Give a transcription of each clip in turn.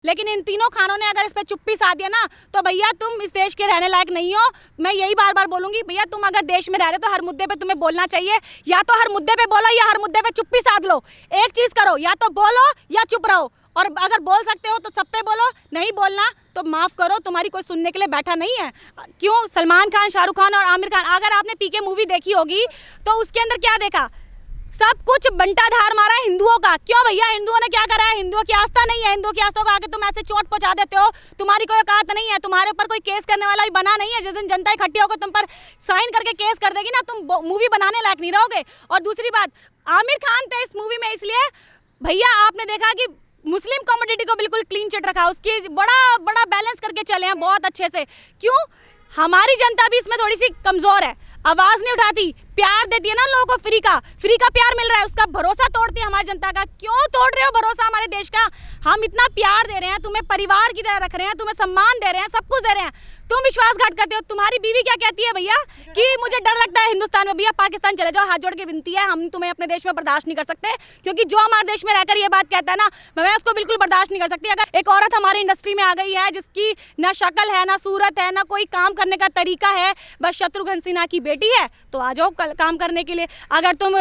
लेकिन इन तीनों खानों ने अगर इस पे चुप्पी साध दिया ना तो भैया तुम इस देश के रहने लायक नहीं हो। मैं यही बार बार बोलूंगी, भैया तुम अगर देश में रह रहे हो तो हर मुद्दे पे तुम्हें बोलना चाहिए। या तो हर मुद्दे पे बोलो या हर मुद्दे पे चुप्पी साध लो। एक चीज करो, या तो बोलो या चुप रहो। और अगर बोल सकते हो तो सब पे बोलो, नहीं बोलना तो माफ करो, तुम्हारी कोई सुनने के लिए बैठा नहीं है। क्यों सलमान खान, शाहरुख खान और आमिर खान, अगर आपने पीके मूवी देखी होगी तो उसके अंदर क्या देखा, सब कुछ बंटाधार मारा है हिंदुओं का। क्यों भैया, हिंदुओं ने क्या करा है? हिंदुओं की आस्था नहीं है, हिंदुओं की आस्था को आके तुम ऐसे चोट पहुंचा देते हो। तुम्हारी कोई औकात नहीं है, तुम्हारे ऊपर कोई केस करने वाला भी बना नहीं है। जिस दिन जनता इकट्ठी होकर तुम पर साइन करके केस कर देगी ना, तुम मूवी बनाने लायक नहीं रहोगे। और दूसरी बात, आमिर खान थे इस मूवी में इसलिए भैया आपने देखा कि मुस्लिम कम्युनिटी को बिल्कुल क्लीन चिट रखा, उसकी बड़ा बड़ा बैलेंस करके चले हैं बहुत अच्छे से। क्यों, हमारी जनता भी इसमें थोड़ी सी कमजोर है, आवाज नहीं उठाती, प्यार देती है ना लोगों को, फ्री का प्यार मिल रहा है, उसका भरोसा तोड़ती है हमारी जनता का। क्यों तोड़ रहे हो भरोसा हमारे देश का? हम इतना प्यार दे रहे हैं तुम्हें, परिवार की तरह रख रहे हैं, तुम्हें सम्मान दे रहे हैं, सब कुछ दे रहे हैं, तुम विश्वासघात करते हो। तुम्हारी बीवी क्या कहती है भैया कि मुझे डर लगता है हिंदुस्तान में, भैया पाकिस्तान चले जाओ, हाथ जोड़ के विनती है, हम तुम्हें अपने देश में बर्दाश्त नहीं कर सकते। क्योंकि जो हमारे देश में रहकर ये बात कहता है ना, मैं उसको बिल्कुल बर्दाश्त नहीं कर सकती। अगर एक औरत हमारी इंडस्ट्री में आ गई है जिसकी ना शक्ल है, ना सूरत है, ना कोई काम करने का तरीका है, बस शत्रुघ्न सिन्हा की बेटी है, तो आ जाओ काम करने के लिए। अगर तुम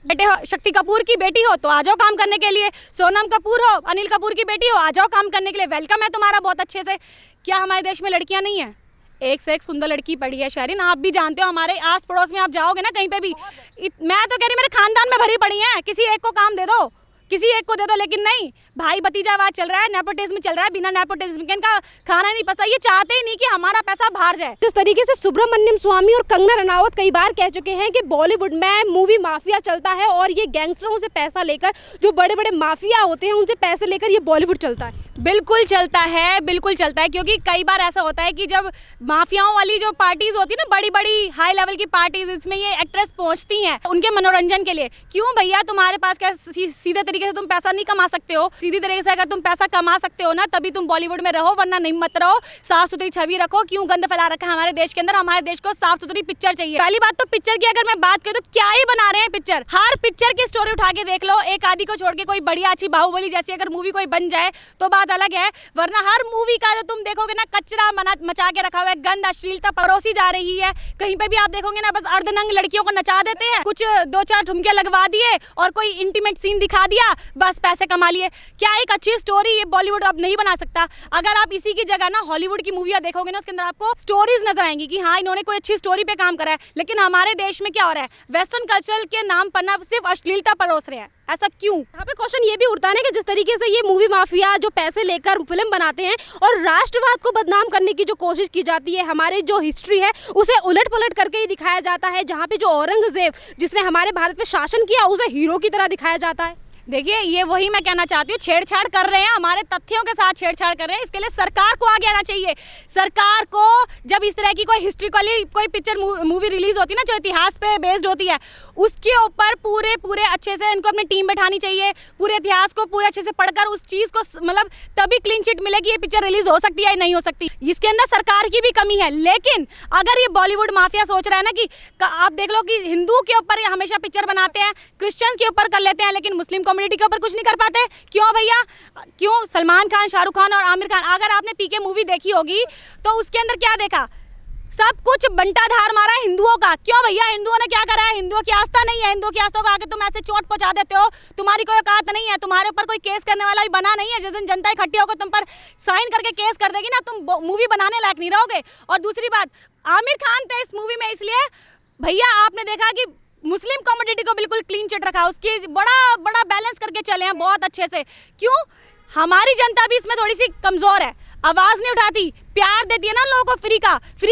बेटे हो, शक्ति कपूर की बेटी हो, तो आ जाओ काम करने के लिए। सोनम कपूर हो, अनिल कपूर की बेटी हो, आ जाओ काम करने के लिए, वेलकम है तुम्हारा बहुत अच्छे से। क्या हमारे देश में लड़कियां नहीं है? एक से एक सुंदर लड़की पड़ी है शहरीन, आप भी जानते हो, हमारे आस पड़ोस में आप जाओगे ना कहीं पे भी, मैं तो कह रही मेरे खानदान में भरी पड़ी हैं, किसी एक को काम दे दो, किसी एक को दे दो। लेकिन नहीं, भाई भतीजावाद चल रहा है, नेपोटिज्म चल रहा है, बिना नेपोटिज्म के इनका खाना नहीं पसंद, ये चाहते ही नहीं कि हमारा पैसा बाहर जाए। जिस तरीके से सुब्रमण्यम स्वामी और कंगना रनावत कई बार कह चुके हैं कि बॉलीवुड में मूवी माफिया चलता है और ये गैंगस्टरों से पैसा लेकर, जो बड़े बड़े माफिया होते हैं उनसे पैसे लेकर ये बॉलीवुड चलता है। बिल्कुल चलता है, बिल्कुल चलता है, क्योंकि कई बार ऐसा होता है कि जब माफियाओं वाली जो पार्टीज होती है ना, बड़ी बड़ी हाई लेवल की पार्टीज, इसमें ये एक्ट्रेस पहुंचती हैं उनके मनोरंजन के लिए। क्यों भैया, तुम्हारे पास क्या सीधे तरीके से तुम पैसा नहीं कमा सकते हो? सीधी तरीके से अगर तुम पैसा कमा सकते हो ना, तभी तुम बॉलीवुड में रहो, वरना नहीं मत रहो। साफ सुथरी छवि रखो। क्यों गंद फैला रखा है हमारे देश के अंदर? हमारे देश को साफ सुथरी पिक्चर चाहिए। पहली बात तो पिक्चर की अगर मैं बात करूँ तो क्या ही बना रहे हैं पिक्चर, हर पिक्चर की स्टोरी उठा के देख लो, एक आदि को छोड़ के कोई बढ़िया अच्छी बाहुबली जैसी अगर मूवी कोई बन जाए तो बात अलग है, वरना हर मूवी का जो तुम देखोगे ना, कचरा मचा के रखा हुआ है, गंद अश्लीलता परोसी जा रही है। कहीं पे भी आप देखोगे ना, बस अर्धनंग लड़कियों को नचा देते हैं, कुछ दो चार ठुमके लगवा दिए और कोई इंटीमेट सीन दिखा दिया, बस पैसे कमा लिए। क्या एक अच्छी स्टोरी ये बॉलीवुड अब नहीं बना सकता? अगर आप इसी की जगह ना हॉलीवुड की मूवियां देखोगे ना, उसके अंदर आपको स्टोरीज नजर आएंगी कि हाँ इन्होंने कोई अच्छी स्टोरी पे काम करा है। लेकिन हमारे देश में क्या हो रहा है, वेस्टर्न कल्चर के नाम पर ना सिर्फ अश्लीलता परोस रहे हैं। ऐसा क्यों? यहाँ पे क्वेश्चन ये भी उठता है ना कि जिस तरीके से ये मूवी माफिया जो पैसे लेकर फिल्म बनाते हैं और राष्ट्रवाद को बदनाम करने की जो कोशिश की जाती है, हमारी जो हिस्ट्री है उसे उलट पलट करके ही दिखाया जाता है। जहाँ पे जो औरंगजेब जिसने हमारे भारत पे शासन किया, उसे हीरो की तरह दिखाया जाता है। देखिए, ये वही मैं कहना चाहती हूँ, छेड़छाड़ कर रहे हैं, हमारे तथ्यों के साथ छेड़छाड़ कर रहे हैं। इसके लिए सरकार को आगे आना चाहिए। सरकार को जब इस तरह की कोई हिस्ट्रिकली कोई पिक्चर मूवी रिलीज होती है ना, जो इतिहास पे बेस्ड होती है, उसके ऊपर पूरे अच्छे से इनको अपनी टीम बैठानी चाहिए, पूरे इतिहास को पूरे अच्छे से पढ़कर उस चीज़ को, मतलब तभी क्लीन चिट मिलेगी ये पिक्चर रिलीज हो सकती है या नहीं हो सकती। इसके अंदर सरकार की भी कमी है। लेकिन अगर ये बॉलीवुड माफिया सोच रहा है ना कि आप देख लो कि हिंदू के ऊपर हमेशा पिक्चर बनाते हैं, क्रिश्चियंस के ऊपर कर लेते हैं, लेकिन मुस्लिम कम्युनिटी के ऊपर कुछ नहीं कर पाते। क्यों भैया, क्यों सलमान खान, शाहरुख खान और आमिर खान, अगर आपने पीके मूवी देखी होगी तो उसके अंदर क्या देखा, सब कुछ बंटाधार मारा है हिंदुओं का। क्यों भैया, हिंदुओं ने क्या करा है? हिंदुओं की आस्था नहीं है, हिंदुओं की आस्था को आके तुम ऐसे चोट पहुंचा देते हो, तुम्हारी कोई औकात नहीं है, तुम्हारे ऊपर कोई केस करने वाला भी बना नहीं है। जिस दिन जनता इकट्ठी होकर तुम पर साइन करके केस कर देगी ना, तुम मूवी बनाने लायक नहीं रहोगे। और दूसरी बात, आमिर खान थे इस मूवी में इसलिए भैया आपने देखा कि मुस्लिम कम्युनिटी को बिल्कुल क्लीन चिट रखा, उसकी बड़ा बड़ा बैलेंस करके चले हैं बहुत अच्छे से। क्यों, हमारी जनता भी इसमें थोड़ी सी कमजोर है, आवाज नहीं उठाती, प्यार देती है ना लोगों को, फ्री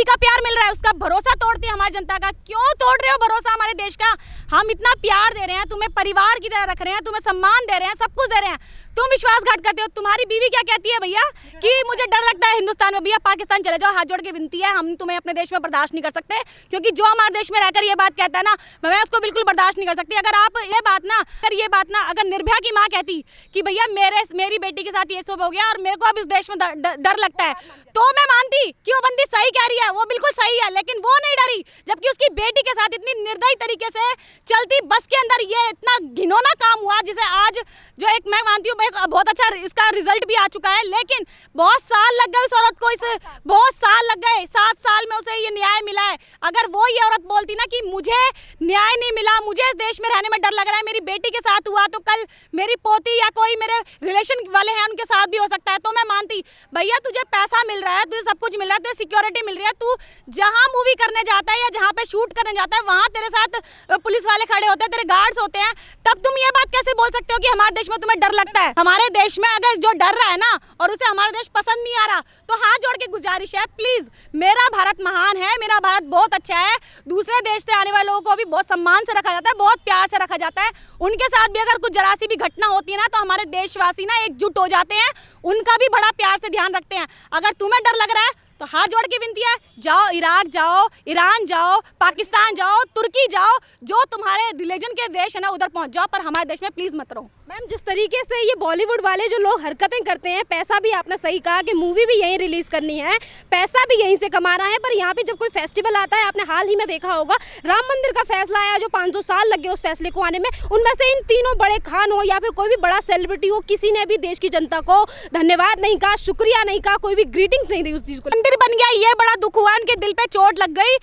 का प्यार मिल रहा है, उसका भरोसा तोड़ती है हमारी जनता का। क्यों तोड़ रहे हो भरोसा हमारे देश का? हम इतना प्यार दे रहे हैं, तुम्हें परिवार की तरह रख रहे हैं, तुम्हें सम्मान दे रहे हैं, सब कुछ दे रहे हैं, तुम विश्वासघात करते हो। तुम्हारी बीवी क्या कहती है भैया कि मुझे डर लगता है हिंदुस्तान में, भैया पाकिस्तान चले जाओ, हाथ जोड़ के विनती है, हम तुम्हें अपने देश में बर्दाश्त नहीं कर सकते। क्योंकि जो हमारे देश में रहकर ये बात कहता है ना, मैं उसको बिल्कुल बर्दाश्त नहीं कर सकती। अगर आप ये बात ना अगर निर्भया की माँ कहती कि भैया मेरी बेटी के साथ ये सब हो गया और मेरे को अब इस देश में डर लगता है, तो मैं मानती कि वो बंदी सही कह रही है, वो बिल्कुल सही है, लेकिन वो नहीं डरी, जबकि उसकी बेटी के साथ इतनी निर्दयी तरीके से चलती बस के अंदर ये इतना घिनौना काम हुआ, जिसे आज जो एक मैं मानती हूँ बहुत अच्छा इसका रिजल्ट भी आ चुका है। लेकिन बहुत साल लग गए उस औरत को, इस बहुत साल लग गए, 7 साल में उसे ये न्याय मिला है। अगर वो ये औरत बोलती ना कि मुझे न्याय नहीं मिला, मुझे इस देश में रहने में डर लग रहा है, मेरी बेटी के साथ हुआ तो कल मेरी पोती या कोई मेरे रिलेशन वाले हैं उनके साथ भी हो सकता है, तो मैं मानती भैया तुझे पैसा मिल रहा है, तुझे सब कुछ मिल रहा है, तुझे सिक्योरिटी मिल रही है, तू जहाँ मूवी करने जाता है या जहाँ पे शूट करने जाता है वहाँ तेरे साथ पुलिस वाले खड़े होते हैं, तेरे गार्ड्स होते हैं, तब तुम ये बात कैसे बोल सकते हो कि हमारे देश में तुम्हें डर लगता है? हमारे देश में अगर जो डर रहा है ना और उसे हमारा देश पसंद नहीं आ रहा, तो हाथ जोड़ के गुजारिश है, प्लीज, मेरा भारत महान है, मेरा भारत बहुत अच्छा है, दूसरे देश से आने वाले लोगों को भी बहुत सम्मान से रखा जाता है, बहुत प्यार से रखा जाता है, उनके साथ भी अगर कुछ जरा सी भी घटना होती है ना तो हमारे देशवासी ना एकजुट हो जाते हैं, उनका भी बड़ा प्यार से ध्यान रखते हैं। अगर तुम्हें डर लग रहा है तो हाथ जोड़ के विनती है, जाओ इराक जाओ, ईरान जाओ, पाकिस्तान जाओ, तुर्की जाओ, जो तुम्हारे रिलीजन के देश है ना उधर पहुंच जाओ, पर हमारे देश में प्लीज मत रहो। मैम जिस तरीके से ये बॉलीवुड वाले जो लोग हरकतें करते हैं, पैसा भी आपने सही कहा कि मूवी भी यहीं रिलीज करनी है, पैसा भी यहीं से कमाना है, पर यहाँ पे जब कोई फेस्टिवल आता है, आपने हाल ही में देखा होगा राम मंदिर का फैसला आया जो 500 साल लग गए उस फैसले को आने में, उनमें से इन तीनों बड़े खान हो या फिर कोई भी बड़ा सेलिब्रिटी हो, किसी ने भी देश की जनता को धन्यवाद नहीं कहा, शुक्रिया नहीं कहा, कोई भी ग्रीटिंग्स नहीं दी उस चीज को। मंदिर बन गया, ये बड़ा दुख हुआ, उनके दिल पे चोट लग गई।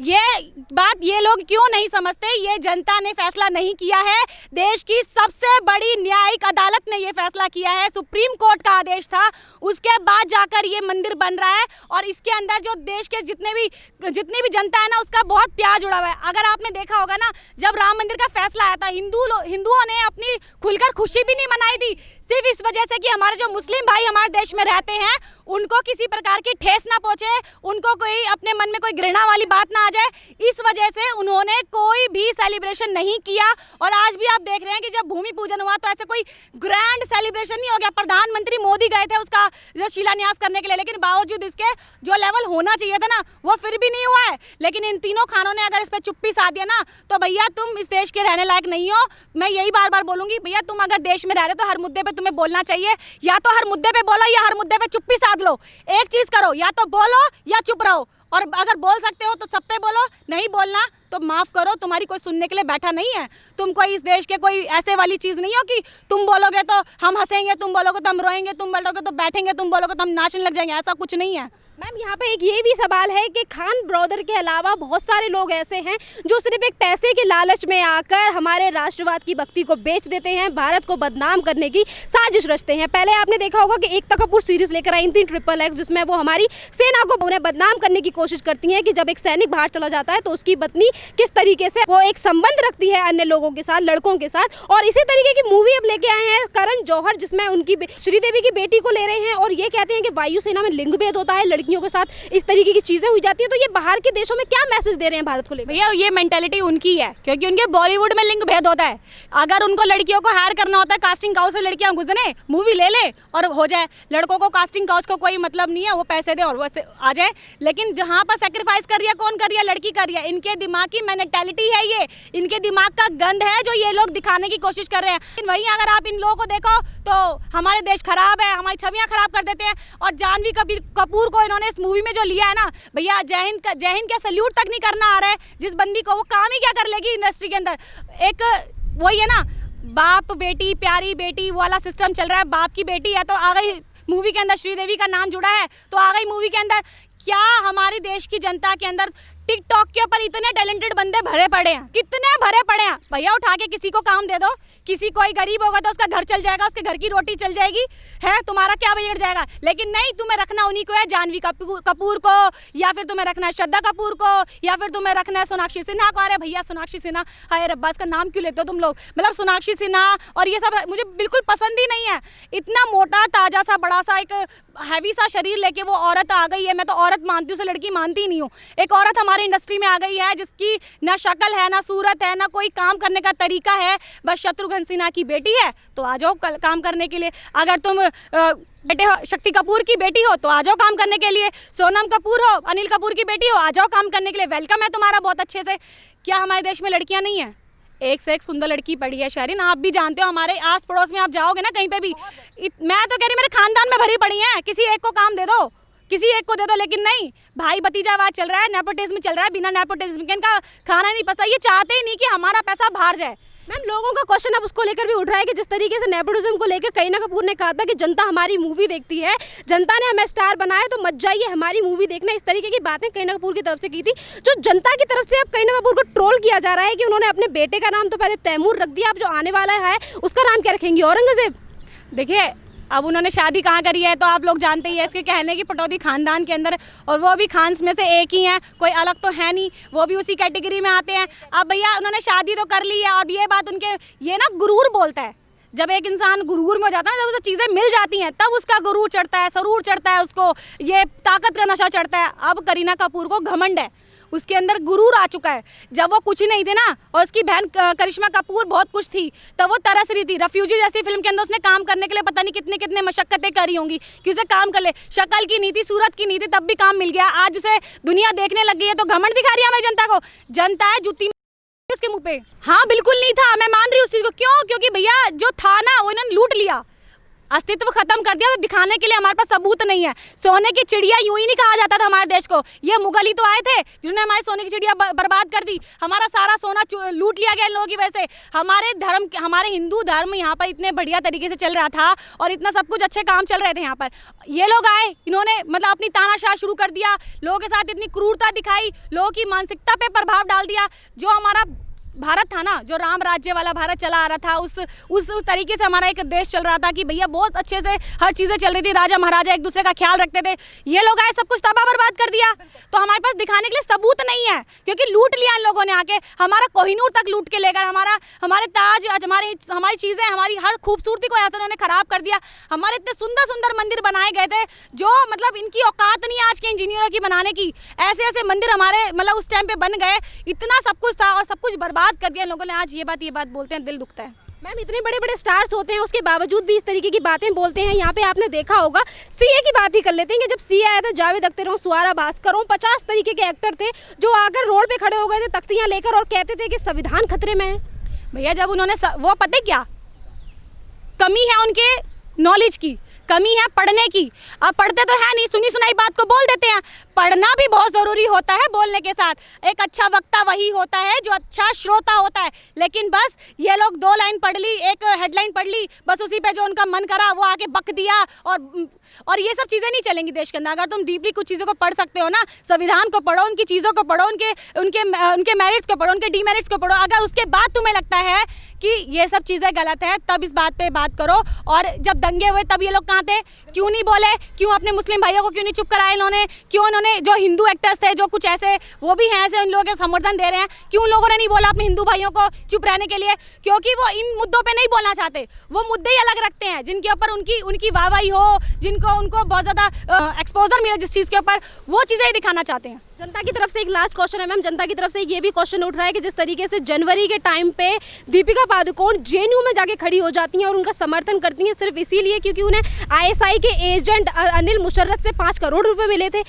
ये बात ये लोग क्यों नहीं समझते? ये जनता ने फैसला नहीं किया है, देश की सबसे बड़ी न्यायिक अदालत ने ये फैसला किया है, सुप्रीम कोर्ट का आदेश था, उसके बाद जाकर ये मंदिर बन रहा है और इसके अंदर जो देश के जितनी भी जनता है ना उसका बहुत प्यार जुड़ा हुआ है। अगर आपने देखा होगा ना, जब राम मंदिर का फैसला आया था, हिंदुओं ने अपनी खुलकर खुशी भी नहीं मनाई थी, सिर्फ इस वजह से कि हमारे जो मुस्लिम भाई हमारे देश में रहते हैं उनको किसी प्रकार की ठेस ना पहुंचे, उनको कोई अपने मन में कोई घृणा वाली बात ना आ जाए, इस वजह से उन्होंने कोई भी सेलिब्रेशन नहीं किया। और आज भी आप देख रहे हैं कि जब भूमि पूजन हुआ तो ऐसे कोई ग्रैंड सेलिब्रेशन नहीं हो गया। प्रधानमंत्री मोदी गए थे उसका जो शिलान्यास करने के लिए, लेकिन बावजूद इसके जो लेवल होना चाहिए था ना वो फिर भी नहीं हुआ है। लेकिन इन तीनों खानों ने अगर इस पर चुप्पी साध दिया ना तो भैया तुम इस देश के रहने लायक नहीं हो। मैं यही बार बार बोलूंगी, भैया तुम अगर देश में रह रहे तो हर मुद्दे पे तुम्हें बोलना चाहिए, या तो हर मुद्दे पे बोलो या हर मुद्दे पे चुप्पी साध लो, एक चीज करो, या तो बोलो या चुप रहो। और अगर बोल सकते हो तो सब पे बोलो, नहीं बोलना तो माफ करो, तुम्हारी कोई सुनने के लिए बैठा नहीं है। तुम कोई इस देश के कोई ऐसे वाली चीज नहीं हो कि तुम बोलोगे तो हम हंसेंगे, तुम बोलोगे तो हम रोएंगे, तुम बोलोगे तो बैठेंगे, तुम बोलोगे तो हम नाचने लग जाएंगे, ऐसा कुछ नहीं है। मैम यहाँ पे एक ये भी सवाल है कि खान ब्रदर के अलावा बहुत सारे लोग ऐसे हैं जो सिर्फ एक पैसे के लालच में आकर हमारे राष्ट्रवाद की भक्ति को बेच देते हैं, भारत को बदनाम करने की साजिश रचते हैं। पहले आपने देखा होगा कि एकता कपूर सीरीज लेकर आई थी XXX, जिसमें वो हमारी सेना को उन्हें बदनाम करने की कोशिश करती हैं कि जब एक सैनिक बाहर चला जाता है तो उसकी पत्नी किस तरीके से वो एक संबंध रखती है अन्य लोगों के साथ, लड़कों के साथ। और इसी तरीके की मूवी अब लेके आए हैं करण जौहर, जिसमें उनकी श्रीदेवी की बेटी को ले रहे हैं और ये कहते हैं कि वायुसेना में लिंग भेद होता है, लड़कियों के साथ इस तरीके की चीजें हुई जाती है। तो ये बाहर के देशों में क्या मैसेज दे रहे हैं भारत को लेकर? भैया ये मेंटालिटी उनकी है, क्योंकि उनके बॉलीवुड में लिंग भेद होता है। अगर उनको लड़कियों को हायर करना होता है, कास्टिंग काउच से लड़कियां गुजरे, मूवी ले ले और हो जाए। लड़कों को कास्टिंग काउच को कोई मतलब नहीं है, वो पैसे दे और वो आ जाए। लेकिन जहाँ पर सेक्रीफाइस कर रही है, कौन कर रही है? लड़की कर रही है। इनके दिमाग की मेंटालिटी है ये, इनके दिमाग का गंद है जो ये लोग दिखाने की कोशिश कर रहे हैं। लेकिन वहीं अगर आप इन लोगों को देखो तो हमारे देश खराब है, हमारी छवियां खराब कर देते हैं। और जानवी कपूर को इन्होंने इस मूवी में जो लिया है ना, भैया जय हिंद क्या सल्यूट तक नहीं करना आ रहा है जिस बंदी को, वो काम ही क्या कर लेगी इंडस्ट्री के अंदर। एक वही है ना, बाप बेटी प्यारी बेटी वाला सिस्टम चल रहा है। बाप की बेटी है तो आ गई मूवी के अंदर, श्रीदेवी का नाम जुड़ा है तो आ गई मूवी के अंदर। क्या हमारे देश की जनता के अंदर टिकटॉक के ऊपर इतने टैलेंटेड बंदे भरे पड़े हैं, कितने भरे पड़े हैं? भैया उठा के किसी को काम दे दो, किसी कोई गरीब होगा तो उसका घर चल जाएगा, उसके घर की रोटी चल जाएगी, है तुम्हारा क्या बिगड़ जाएगा? लेकिन नहीं, तुम्हें रखना उन्हीं को है, जानवी कपूर को, या फिर तुम्हें रखना है श्रद्धा कपूर को, या फिर तुम्हें रखना है सोनाक्षी सिन्हा को। अरे भैया सोनाक्षी सिन्हा, हाय रब्बा इसका नाम क्यों लेते हो तुम लोग? मतलब सोनाक्षी सिन्हा और ये सब मुझे बिल्कुल पसंद ही नहीं है। इतना मोटा ताजा सा बड़ा सा एक हैवी सा शरीर लेके वो औरत आ गई है। मैं तो औरत मानती हूँ, उसे लड़की मानती नहीं हूँ। एक औरत हमारी इंडस्ट्री में आ गई है जिसकी ना शक्ल है, ना सूरत है, ना कोई काम करने का तरीका है, बस शत्रुघ्न सिन्हा की बेटी है तो आ जाओ काम करने के लिए। अगर तुम बेटे हो, शक्ति कपूर की बेटी हो तो आ जाओ काम करने के लिए। सोनम कपूर हो, अनिल कपूर की बेटी हो, आ जाओ काम करने के लिए। वेलकम है तुम्हारा बहुत अच्छे से। क्या हमारे देश में लड़कियां नहीं है? एक से एक सुंदर लड़की पड़ी है शहरीन, आप भी जानते हो, हमारे आस पड़ोस में आप जाओगे ना कहीं पे भी, मैं तो कह रही मेरे खानदान में भरी पड़ी हैं। किसी एक को काम दे दो, किसी एक को दे दो, लेकिन नहीं, भाई भतीजावाद चल रहा है, नेपोटिज्म चल रहा है। बिना नेपोटिज्म के इनका खाना नहीं पसता। ये चाहते ही नहीं कि हमारा पैसा बाहर जाए। मैम, लोगों का क्वेश्चन अब उसको लेकर भी उठ रहा है कि जिस तरीके से नेपोटिज्म को लेकर करीना कपूर ने कहा था कि जनता हमारी मूवी देखती है, जनता ने हमें स्टार बनाया तो मत जाइए हमारी मूवी देखना, इस तरीके की बातें करीना कपूर की तरफ से की थी, जो जनता की तरफ से अब करीना कपूर को ट्रोल किया जा रहा है कि उन्होंने अपने बेटे का नाम तो पहले तैमूर रख दिया, अब जो आने वाला है उसका नाम क्या रखेंगी? औरंगजेब? देखिए, अब उन्होंने शादी कहाँ करी है तो आप लोग जानते ही हैं। इसके कहने की पटौदी खानदान के अंदर, और वो भी खान्स में से एक ही हैं, कोई अलग तो है नहीं, वो भी उसी कैटेगरी में आते हैं। अब भैया उन्होंने शादी तो कर ली है, और ये बात उनके, ये ना गुरूर बोलता है। जब एक इंसान गुरूर में हो जाता है ना, जब उसे चीज़ें मिल जाती हैं तब उसका गुरूर चढ़ता है, सरूर चढ़ता है, उसको ये ताकत का नशा चढ़ता है। अब करीना कपूर को घमंड है, उसके अंदर गुरूर आ चुका है। जब वो कुछ नहीं थे ना, और उसकी बहन करिश्मा कपूर बहुत कुछ थी, तब वो तरस रही थी। रेफ्यूजी जैसी फिल्म के अंदर उसने काम करने के लिए पता नहीं कितने कितने मशक्कतें करी होंगी कि उसे काम कर ले। शक्ल की नहीं थी, सूरत की नहीं थी, तब भी काम मिल गया। आज उसे दुनिया देखने लग गई है तो घमंड दिखा रही है हमारी जनता को। जनता है जुत्ती उसके मुंह पे। हाँ, बिल्कुल नहीं था, मैं मान रही हूँ उस चीज़ को। क्यों? क्योंकि भैया जो था ना वो इन्होंने लूट लिया, अस्तित्व खत्म कर दिया। तो दिखाने के लिए हमारे पास सबूत नहीं है। सोने की चिड़िया यूं ही नहीं कहा जाता था हमारे देश को। ये मुगल ही तो आए थे जिन्होंने हमारी सोने की चिड़िया बर्बाद कर दी। हमारा सारा सोना लूट लिया गया इन लोगों की वजह से। हमारे धर्म, हमारे हिंदू धर्म यहाँ पर इतने बढ़िया तरीके से चल रहा था और इतना सब कुछ अच्छे काम चल रहे थे यहाँ पर। ये लोग आए, इन्होंने मतलब अपनी तानाशाह शुरू कर दिया, लोगों के साथ इतनी क्रूरता दिखाई, लोगों की मानसिकता पे प्रभाव डाल दिया। जो हमारा भारत था ना, जो राम राज्य वाला भारत चला आ रहा था, उस तरीके से हमारा एक देश चल रहा था कि भैया बहुत अच्छे से हर चीज़ें चल रही थी। राजा महाराजा एक दूसरे का ख्याल रखते थे। ये लोग आए, सब कुछ तबाह बर्बाद कर दिया। तो हमारे पास दिखाने के लिए सबूत नहीं है, क्योंकि लूट लिया इन लोगों ने आके। हमारा कोहिनूर तक लूट के लेकर, हमारे ताज, हमारी चीज़ें, हमारी हर खूबसूरती को यहाँ से उन्होंने खराब कर दिया। हमारे इतने सुंदर सुंदर मंदिर बनाए गए थे जो मतलब इनकी औकात नहीं है आज के इंजीनियरों की बनाने की। ऐसे ऐसे मंदिर हमारे मतलब उस टाइम पे बन गए, इतना सब कुछ था और सब कुछ बर्बाद कर दिया लोगों ने। आज ये बात बोलते हैं, दिल दुखता है। मैम, इतने बड़े बड़े स्टार्स होते हैं उसके बावजूद भी इस तरीके की बातें बोलते हैं। यहाँ पे आपने देखा होगा, सीए की बात ही कर लेते हैं कि जब सीए आया था, जावेद अख्तर हो, सुहारा भास्कर हो, 50 तरीके के एक्टर थे जो आकर रोड पे खड़े हो गए थे तख्तियाँ लेकर और कहते थे कि संविधान खतरे में है। भैया जब उन्होंने वो पता क्या कमी है, उनके नॉलेज की कमी है, पढ़ने की। अब पढ़ते तो है नहीं, सुनी सुनाई बात को बोल देते हैं। पढ़ना भी बहुत ज़रूरी होता है बोलने के साथ। एक अच्छा वक्ता वही होता है जो अच्छा श्रोता होता है। लेकिन बस ये लोग 2 लाइन पढ़ ली, एक हेडलाइन पढ़ ली, बस उसी पे जो उनका मन करा वो आके बक दिया। और ये सब चीज़ें नहीं चलेंगी देश के अंदर। अगर तुम डीपली कुछ चीज़ों को पढ़ सकते हो ना, संविधान को पढ़ो, उनकी चीज़ों को पढ़ो, उनके मेरिट्स को पढ़ो, उनके डीमेरिट्स को पढ़ो। अगर उसके बाद तुम्हें लगता है कि ये सब चीज़ें गलत हैं, तब इस बात पे बात करो। और जब दंगे हुए तब ये लोग कहाँ थे? क्यों नहीं बोले? क्यों अपने मुस्लिम भाइयों को क्यों नहीं चुप कराया इन्होंने? क्यों इन्होंने जो हिंदू एक्टर्स थे, जो कुछ ऐसे वो भी हैं ऐसे, इन लोगों के समर्थन दे रहे हैं, क्यों लोगों ने नहीं बोला अपने हिंदू भाइयों को चुप रहने के लिए? क्योंकि वो इन मुद्दों पे नहीं बोलना चाहते। वो मुद्दे ही अलग रखते हैं जिनके ऊपर उनकी वाहवाही हो, उनको बहुत ज़्यादा एक्सपोजर मिले जिस चीज़ के ऊपर, वो चीज़ें ही दिखाना चाहते हैं। जनता की तरफ से एक लास्ट क्वेश्चन है मैम, जनता की तरफ से ये भी क्वेश्चन उठ रहा है कि जिस तरीके से जनवरी के टाइम पे दीपिका पादुकोण जेएनयू में जाके खड़ी हो जाती हैं और उनका समर्थन करती हैं सिर्फ इसीलिए क्योंकि उन्हें आईएसआई के एजेंट अनिल मुशर्रफ से 5 करोड़ रुपए मिले थे।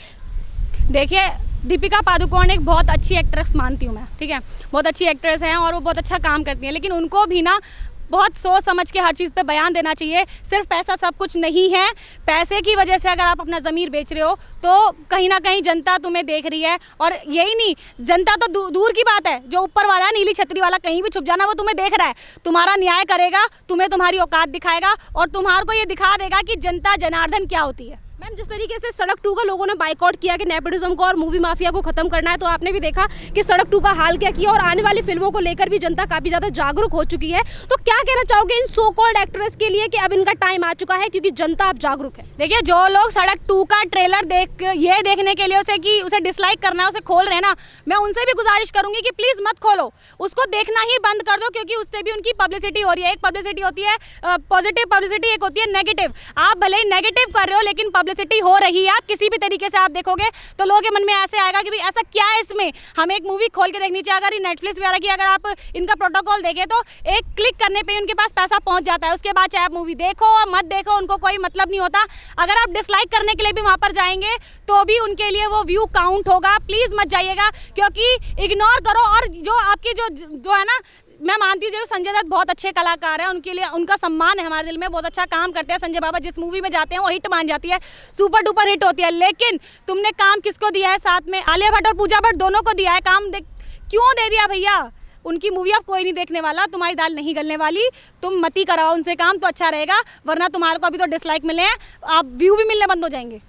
देखिए, दीपिका पादुकोण एक बहुत अच्छी एक्ट्रेस मानती हूँ मैं, ठीक है, बहुत अच्छी एक्ट्रेस हैं और वो बहुत अच्छा काम करती हैं। लेकिन उनको भी ना बहुत सोच समझ के हर चीज़ पे बयान देना चाहिए। सिर्फ पैसा सब कुछ नहीं है। पैसे की वजह से अगर आप अपना ज़मीर बेच रहे हो तो कहीं ना कहीं जनता तुम्हें देख रही है। और यही नहीं, जनता तो दूर की बात है, जो ऊपर वाला नीली छतरी वाला कहीं भी छुप जाना, वो तुम्हें देख रहा है, तुम्हारा न्याय करेगा, तुम्हें तुम्हारी औकात दिखाएगा और तुम्हारे को ये दिखा देगा कि जनता जनार्दन क्या होती है। मैम, जिस तरीके से सड़क 2 का लोगों ने बाइकआउट किया कि नेपोटिज्म को और मूवी माफिया को खत्म करना है, तो आपने भी देखा कि सड़क 2 का हाल क्या किया और आने वाली फिल्मों को लेकर भी जनता काफी ज्यादा जागरूक हो चुकी है। तो क्या कहना चाहोगे इन सो कॉल्ड एक्ट्रेस के लिए कि अब इनका टाइम आ चुका है क्योंकि जनता अब जागरूक है? देखिए, जो लोग सड़क 2 का ट्रेलर देखने के लिए उसे डिसलाइक करना है, उसे खोल रहे हैं ना, मैं उनसे भी गुजारिश करूंगी कि प्लीज मत खोलो, उसको देखना ही बंद कर दो, क्योंकि उससे भी उनकी पब्लिसिटी हो रही है। एक पब्लिसिटी होती है पॉजिटिव पब्लिसिटी, एक होती है नेगेटिव। आप भले ही नेगेटिव कर रहे हो लेकिन पब्लिसिटी हो रही है। आप किसी भी तरीके से आप देखोगे तो लोगों के मन में ऐसे आएगा कि भाई ऐसा क्या है इसमें, हमें एक मूवी खोल के देखनी चाहिए। अगर नेटफ्लिक्स वगैरह की अगर आप इनका प्रोटोकॉल देखें तो एक क्लिक करने पे उनके पास पैसा पहुंच जाता है। उसके बाद चाहे आप मूवी देखो और मत देखो, उनको कोई मतलब नहीं होता। अगर आप डिसलाइक करने के लिए भी वहां पर जाएंगे तो भी उनके लिए वो व्यू काउंट होगा। प्लीज मत जाइएगा, क्योंकि इग्नोर करो। और जो आपकी जो है ना मैं मानती हूँ जो संजय दत्त बहुत अच्छे कलाकार हैं, उनके लिए उनका सम्मान है हमारे दिल में, बहुत अच्छा काम करते हैं संजय बाबा। जिस मूवी में जाते हैं वो हिट मान जाती है, सुपर डुपर हिट होती है। लेकिन तुमने काम किसको दिया है? साथ में आलिया भट्ट और पूजा भट्ट दोनों को दिया है काम। क्यों दे दिया भैया? उनकी मूवी अब कोई नहीं देखने वाला, तुम्हारी दाल नहीं गलने वाली। तुम मती कराओ उनसे काम तो अच्छा रहेगा, वरना तुम्हारे को अभी तो डिसलाइक मिले हैं, आप व्यू भी मिलने बंद हो जाएंगे।